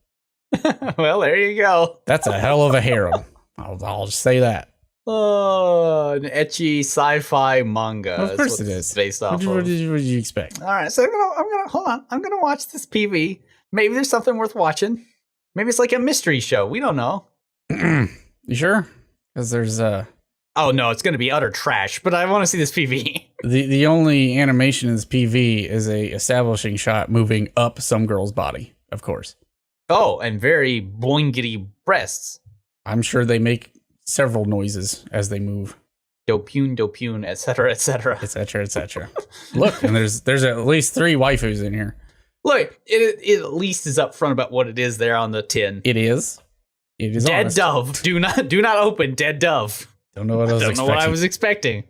Well, there you go. That's a hell of a harem. I'll just say that. Oh, an ecchi sci-fi manga. Of course it is. Based off What of. did you expect? All right, so I'm gonna hold on. I'm gonna watch this PV. Maybe there's something worth watching. Maybe it's like a mystery show. We don't know. You sure? Because there's Oh no, it's gonna be utter trash. But I want to see this PV. the only animation in this PV is a establishing shot moving up some girl's body. Of course. Oh, and very boingity breasts. I'm sure they make several noises as they move. Dopune, etc., etc. Etc. etc. Look, and there's at least 3 waifus in here. Look, it at least is upfront about what it is there on the tin. It is Dead honest. dove. Do not open. Dead dove. Don't know what I was Don't expecting. know what I was expecting.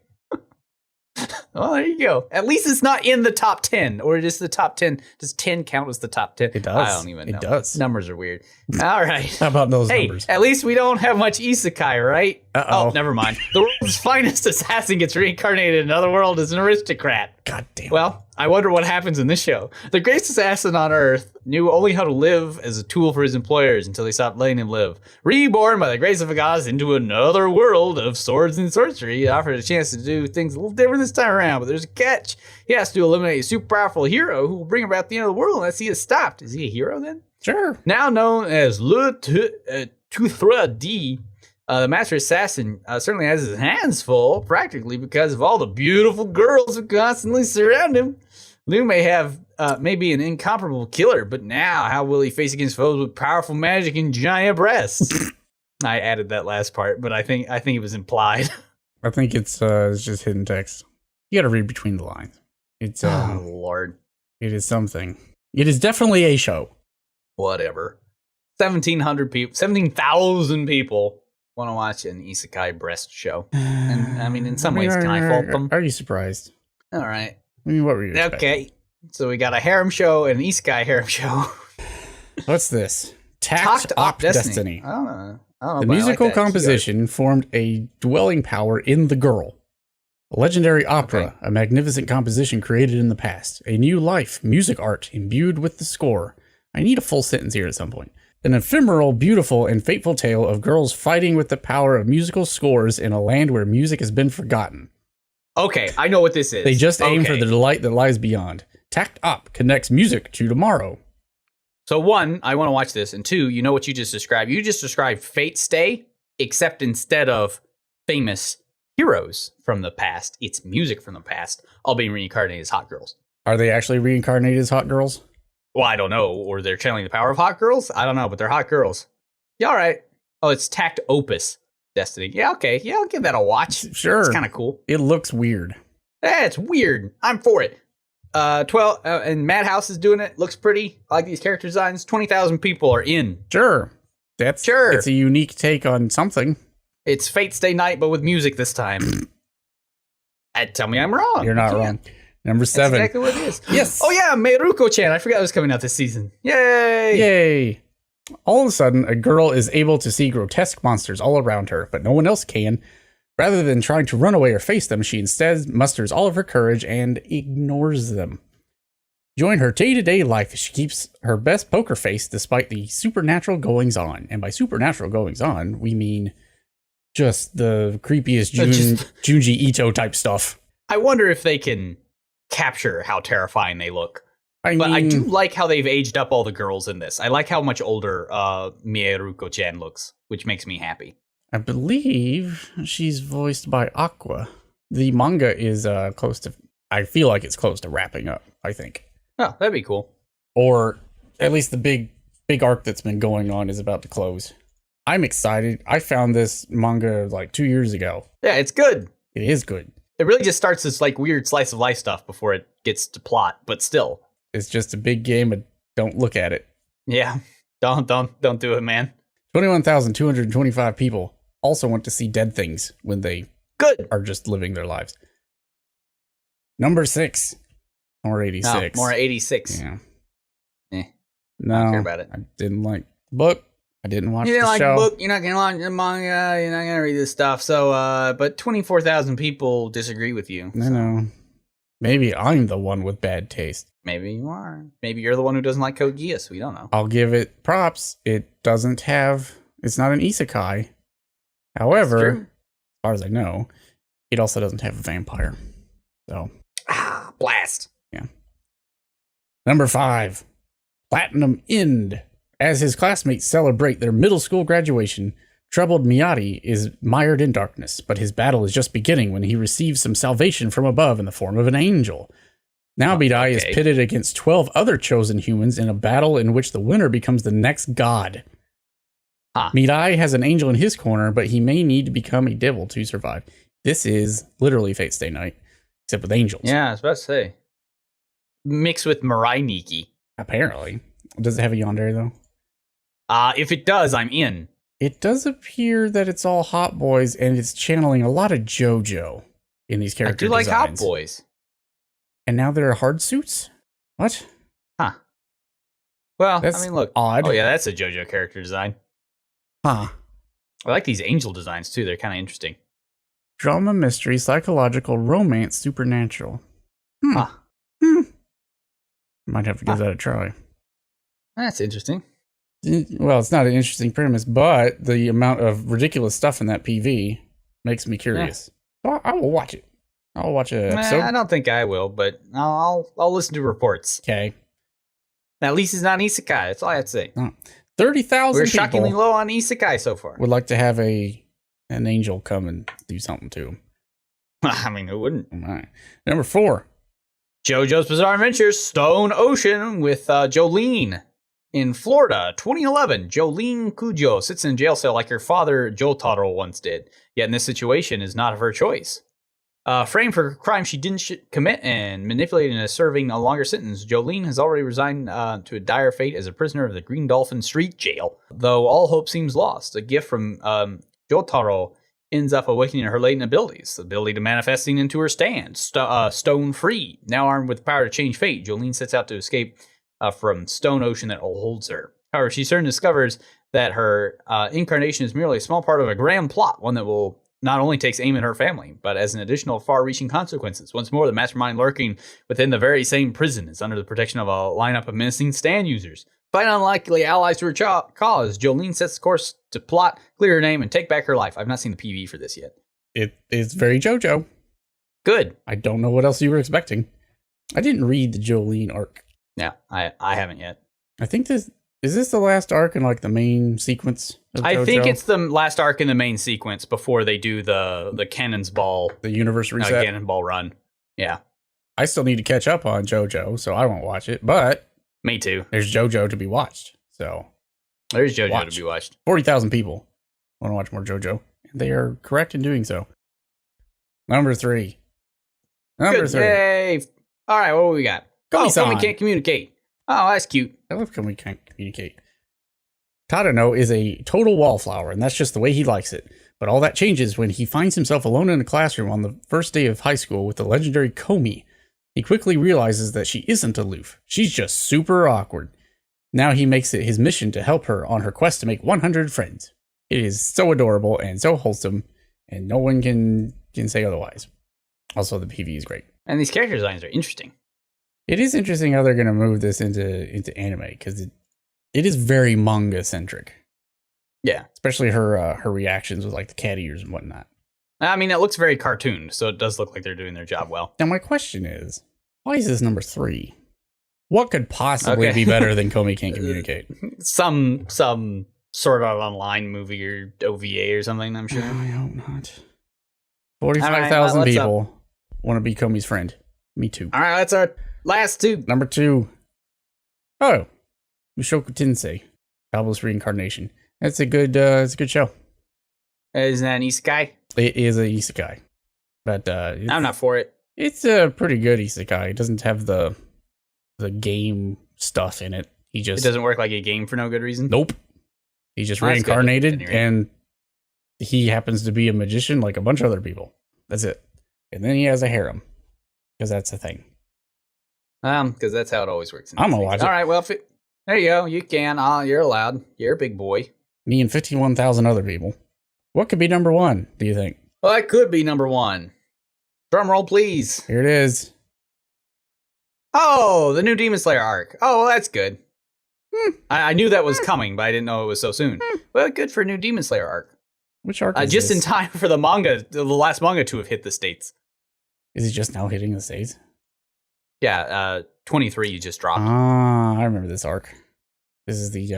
Well, there you go. At least it's not in the top 10, or just the top 10. Does 10 count as the top 10? It does. I don't even know. It does. Numbers are weird. All right. How about those Hey, numbers? at least we don't have much isekai, right? Uh-oh. Oh, never mind. The world's finest assassin gets reincarnated in another world as an aristocrat. God damn. Well, I wonder what happens in this show. The greatest assassin on Earth knew only how to live as a tool for his employers until they stopped letting him live. Reborn by the grace of the gods into another world of swords and sorcery, he offered a chance to do things a little different this time around, but there's a catch. He has to eliminate a super powerful hero who will bring about the end of the world unless he is stopped. Is he a hero then? Sure. Now known as Le Tuthra D, the master assassin certainly has his hands full, practically because of all the beautiful girls who constantly surround him. Liu may have maybe an incomparable killer, but now how will he face against foes with powerful magic and giant breasts? I added that last part, but I think it was implied. I think it's just hidden text. You got to read between the lines. It's Oh Lord, it is something. It is definitely a show. whatever. 1,700 people, 17,000 people want to watch an isekai breast show, and I mean, in some ways, can I fault them? Are you surprised? All right. I mean, what were you expecting? Okay, so we got a harem show and an isekai harem show. What's this? Tact Op Destiny. I don't know. I don't know The but I like musical that. composition formed a dwelling power in the girl. A legendary opera, Okay. a magnificent composition created in the past. A new life, music art imbued with the score. I need a full sentence here at some point. An ephemeral, beautiful, and fateful tale of girls fighting with the power of musical scores in a land where music has been forgotten. Okay, I know what this is. They just aim for Okay. the delight that lies beyond. Tact Op connects music to tomorrow. So one, I want to watch this, and two, you know what you just described? You just described Fatestay, except instead of famous heroes from the past, it's music from the past, all being reincarnated as hot girls. Are they actually reincarnated as hot girls? Well, I don't know, or they're channeling the power of hot girls. I don't know, but they're hot girls. Yeah, all right. Oh, it's Tact Opus Destiny. Yeah, okay. Yeah, I'll give that a watch. Sure. It's kind of cool. It looks weird. It's weird. I'm for it. 12 and Madhouse is doing it. Looks pretty. I like these character designs. 20,000 people are in. Sure. Sure. It's a unique take on something. It's Fatestay night, but with music this time. Tell me I'm wrong. You're not You wrong. can't. Number That's 7. exactly what it is. Yes. Oh yeah, Meiruko-chan. I forgot it was coming out this season. Yay! Yay. All of a sudden, a girl is able to see grotesque monsters all around her, but no one else can. Rather than trying to run away or face them, she instead musters all of her courage and ignores them. During her day-to-day life, she keeps her best poker face despite the supernatural goings-on. And by supernatural goings-on, we mean just the creepiest Junji Ito type stuff. I wonder if they can capture how terrifying they look. I But I mean, do like how they've aged up all the girls in this. I like how much older Mieruko-chan looks, which makes me happy. I believe she's voiced by Aqua. The manga is close to... I feel like it's close to wrapping up, I think. Oh, that'd be cool. Or at least the big arc that's been going on is about to close. I'm excited. I found this manga like 2 years ago. Yeah, it's good. It is good. It really just starts this like weird slice of life stuff before it gets to plot, but still. It's just a big game, but don't look at it. Yeah. Don't do it, man. 21,225 people also went to see Dead Things when they Good. are just living their lives. Number 6. Or 86. No, more 86. Yeah. No, I don't care about it. I didn't like the book. I didn't watch You didn't the like show. the book. You're not gonna like the manga. You're not gonna read this stuff. So, but 24,000 people disagree with you. I know. Maybe I'm the one with bad taste. Maybe you are. Maybe you're the one who doesn't like Code Geass. We don't know. I'll give it props. It doesn't have. It's not an isekai. However, as far as I know, it also doesn't have a vampire. So. Blast. Yeah. Number 5. Platinum End. As his classmates celebrate their middle school graduation, troubled Miyagi is mired in darkness, but his battle is just beginning when he receives some salvation from above in the form of an angel. Now Miyagi is pitted against 12 other chosen humans in a battle in which the winner becomes the next god. Miyagi has an angel in his corner, but he may need to become a devil to survive. This is literally Fatestay Night, except with angels. Yeah, I was about to say. Mixed with Mirai Nikki. Apparently. Does it have a yandere, though? If it does, I'm in. It does appear that it's all hot boys, and it's channeling a lot of JoJo in these character designs. I do like hot boys. And now they're hard suits? What? Huh. Well, That's I mean, look. odd. Oh, yeah, that's a JoJo character design. Huh. I like these angel designs, too. They're kind of interesting. Drama, mystery, psychological, romance, supernatural. Might have to give that a try. That's interesting. Well, it's not an interesting premise, but the amount of ridiculous stuff in that PV makes me curious. Yeah. So I will watch it. I'll watch an episode. I don't think I will, but I'll listen to reports. Okay. At least it's not an isekai. That's all I have to say. 30,000 We're people shockingly low on isekai so far. would like to have an angel come and do something to him. I mean, who wouldn't? All right. Number 4. JoJo's Bizarre Adventures Stone Ocean with Jolene. In Florida, 2011, Jolene Kujo sits in a jail cell like her father, Jotaro, once did. Yet in this situation is not of her choice. Framed for a crime she didn't commit and manipulated into serving a longer sentence, Jolene has already resigned to a dire fate as a prisoner of the Green Dolphin Street Jail. Though all hope seems lost, a gift from Jotaro ends up awakening her latent abilities, the ability to manifesting into her stand, stone free. Now armed with the power to change fate, Jolene sets out to escape from Stone Ocean that holds her. However, she soon discovers that her incarnation is merely a small part of a grand plot, one that will not only takes aim at her family, but as an additional far-reaching consequences. Once more, the mastermind lurking within the very same prison is under the protection of a lineup of menacing stand users. Fighting unlikely allies to her cause, Jolene sets the course to plot, clear her name, and take back her life. I've not seen the PV for this yet. It is very JoJo. Good. I don't know what else you were expecting. I didn't read the Jolene arc. Yeah, I haven't yet. I think is this the last arc in like the main sequence of I JoJo? think it's the last arc in the main sequence before they do the Cannon's Ball. The universe reset. Cannonball run. Yeah. I still need to catch up on JoJo, so I won't watch it, but Me too. there's JoJo to be watched. So There's JoJo watch. to be watched. 40,000 people want to watch more JoJo. And they are correct in doing so. Number 3. Number Good. 3. Yay. All right, what do we got? Komi-san. Komi can't communicate. Oh, that's cute. I love Komi can't communicate. Tadano is a total wallflower, and that's just the way he likes it. But all that changes when he finds himself alone in a classroom on the first day of high school with the legendary Komi. He quickly realizes that she isn't aloof. She's just super awkward. Now he makes it his mission to help her on her quest to make 100 friends. It is so adorable and so wholesome, and no one can say otherwise. Also, the PV is great. And these character designs are interesting. It is interesting how they're going to move this into anime, because it is very manga-centric. Yeah. Especially her reactions with like the cat ears and whatnot. I mean, it looks very cartoon, so it does look like they're doing their job well. Now, my question is, why is this number 3? What could possibly be better than Komi Can't Communicate? Some sort of online movie or OVA or something, I'm sure. I hope not. 45,000 people want to be Komi's friend. Me too. All right, that's our last 2. Number 2. Oh, Mushoku Tensei, Jobless Reincarnation. It's a good show. Isn't that an isekai? It is a isekai, but I'm not for it. It's a pretty good isekai. It doesn't have the game stuff in it. It doesn't work like a game for no good reason. Nope. He just Well, that's good. reincarnated, Anyway. and he happens to be a magician like a bunch of other people. That's it. And then he has a harem. Because that's the thing. Because that's how it always works. I'm gonna watch it. All right, well, there you go. You can. You're allowed. You're a big boy. Me and 51,000 other people. What could be number one, do you think? Well, that could be number one. Drum roll, please. Here it is. Oh, the new Demon Slayer arc. Oh, well, that's good. I knew that was coming, but I didn't know it was so soon. Well, good for a new Demon Slayer arc. Which arc is just this? in time for the last manga to have hit the States. Is he just now hitting the States? Yeah, 23 you just dropped. Ah, I remember this arc. This is the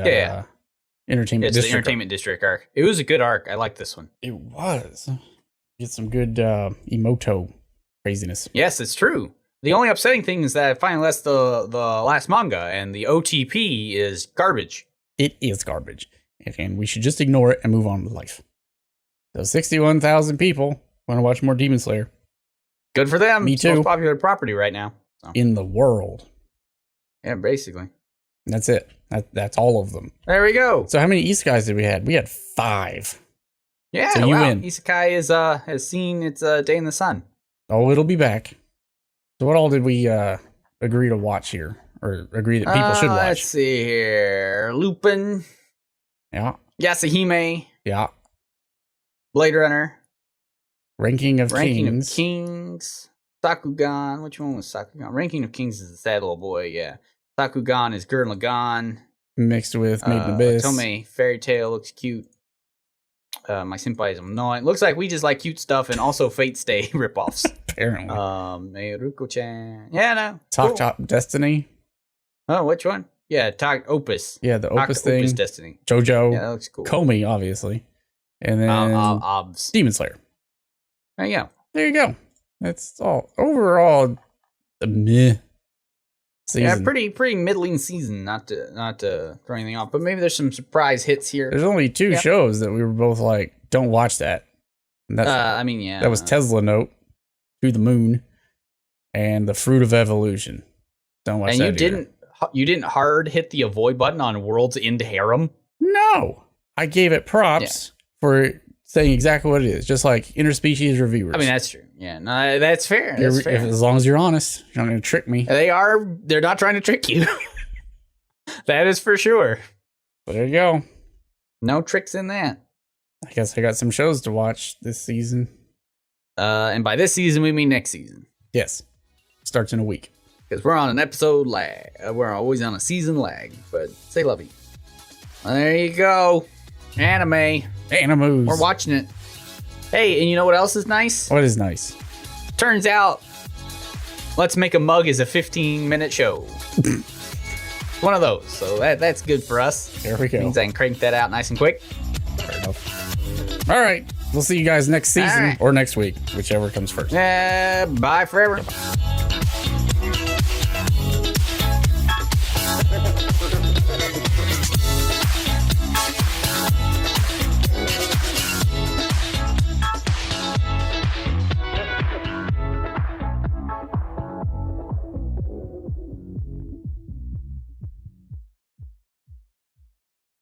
Entertainment District. The Entertainment District arc. It was a good arc. I like this one. It was. Get some good emoto craziness. Yes, it's true. The only upsetting thing is that I finally left the last manga, and the OTP is garbage. It is garbage. And we should just ignore it and move on with life. So 61,000 people want to watch more Demon Slayer. Good for them. Me too. It's most popular property right now. So. In the world. Yeah, basically. That's it. That's all of them. There we go. So how many isekais did we had? We had 5. Yeah, so you win. Isekai has seen its day in the sun. Oh, it'll be back. So what all did we agree to watch here? Or agree that people should watch? Let's see here. Lupin. Yeah. Yasuhime. Yeah. Blade Runner. Ranking of Kings. Sakugan. Which one was Sakugan? Ranking of Kings is the sad little boy, yeah. Sakugan is Gurren Lagann. Mixed with Maiden Abyss. Otome Fairy Tail looks cute. My senpai is annoying. Looks like we just like cute stuff and also Fatestay ripoffs. Apparently. Meruko-chan. Yeah, no. Talk Top Destiny. Oh, which one? Yeah, Opus. Yeah, the Opus thing. Opus Destiny. Jojo. Yeah, that looks cool. Komi, obviously. And then Obs. Demon Slayer. There you go. There you go. That's all. Overall, the meh season. Yeah, pretty middling season. Not to throw anything off, but maybe there's some surprise hits here. There's only 2 shows that we were both like, don't watch that. And that's, that was Tesla Note, To the Moon, and The Fruit of Evolution. Don't watch that. And you didn't hard hit the avoid button on World's End Harem? No, I gave it props for saying exactly what it is, just like interspecies reviewers. I mean, that's true. Yeah, no, that's fair. That's fair. As long as you're honest, you're not going to trick me. They're not trying to trick you. That is for sure. But there you go. No tricks in that. I guess I got some shows to watch this season. And by this season, we mean next season. Yes. Starts in a week. Because we're on an episode lag. We're always on a season lag. But say lovey. Well, there you go. Anime. Animus. We're watching it. Hey, and you know what else is nice? What is nice? Turns out, Let's Make a Mug is a 15-minute show. One of those. So that's good for us. There we go. Means I can crank that out nice and quick. Fair enough. All right. We'll see you guys next season or next week, whichever comes first. Bye forever. Goodbye.